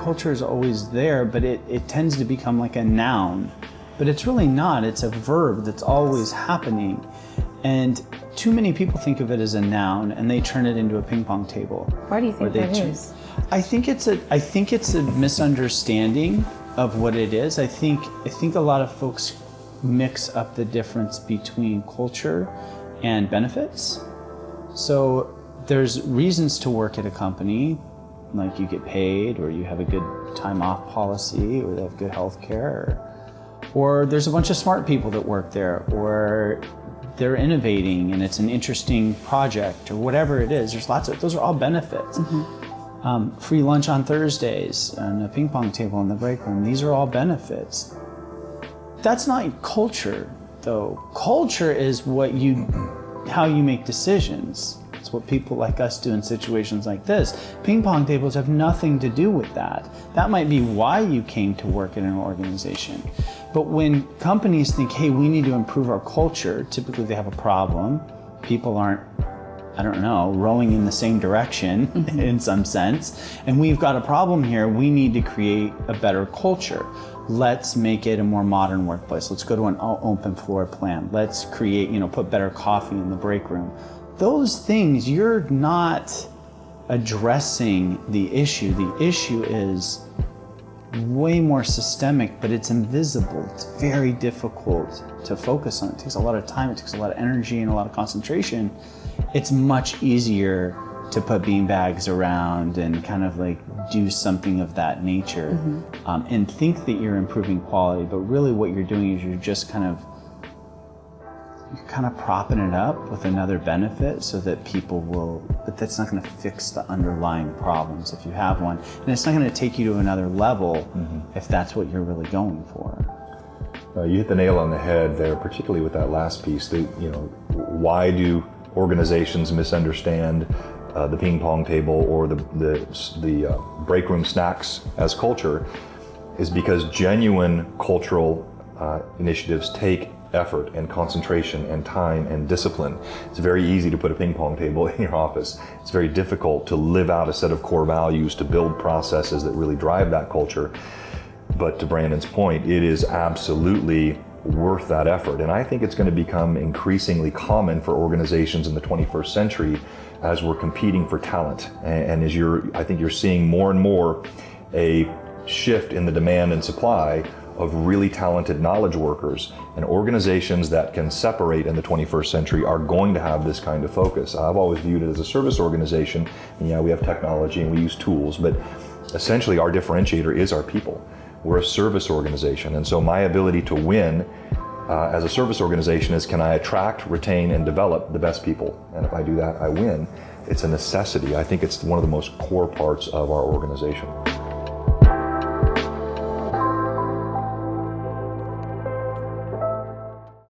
culture is always there, but it tends to become like a noun. But it's really not. It's a verb that's always happening. And too many people think of it as a noun and they turn it into a ping pong table. Why do you think that is? I think it's a misunderstanding of what it is. I think a lot of folks mix up the difference between culture and benefits. So there's reasons to work at a company, like you get paid, or you have a good time off policy, or they have good health care, or there's a bunch of smart people that work there, or they're innovating and it's an interesting project, or whatever it is. There's lots of, those are all benefits. Free lunch on Thursdays and a ping pong table in the break room, these are all benefits. That's not culture, though. Culture is how you make decisions. It's what people like us do in situations like this. Ping pong tables have nothing to do with that. That might be why you came to work in an organization. But when companies think, hey, we need to improve our culture, typically they have a problem. People aren't, I don't know, rowing in the same direction in some sense. And we've got a problem here. We need to create a better culture. Let's make it a more modern workplace. Let's go to an open floor plan. Let's create, put better coffee in the break room. Those things, you're not addressing the issue. The issue is way more systemic, but it's invisible. It's very difficult to focus on. It takes a lot of time, it takes a lot of energy and a lot of concentration. It's much easier to put beanbags around and kind of like do something of that nature and think that you're improving quality, but really what you're doing is you're just kind of propping it up with another benefit so that people will, but that's not going to fix the underlying problems if you have one, and it's not going to take you to another level if that's what you're really going for. You hit the nail on the head there, particularly with that last piece. Why do organizations misunderstand the ping pong table or the break room snacks as culture? Is because genuine cultural initiatives take effort and concentration and time and discipline. It's very easy to put a ping pong table in your office. It's very difficult to live out a set of core values, to build processes that really drive that culture. But to Brandon's point, it is absolutely worth that effort. And I think it's going to become increasingly common for organizations in the 21st century as we're competing for talent. And I think you're seeing more and more a shift in the demand and supply of really talented knowledge workers, and organizations that can separate in the 21st century are going to have this kind of focus. I've always viewed it as a service organization, and we have technology and we use tools, but essentially our differentiator is our people. We're a service organization, and so my ability to win as a service organization is, can I attract, retain, and develop the best people? And if I do that, I win. It's a necessity. I think it's one of the most core parts of our organization.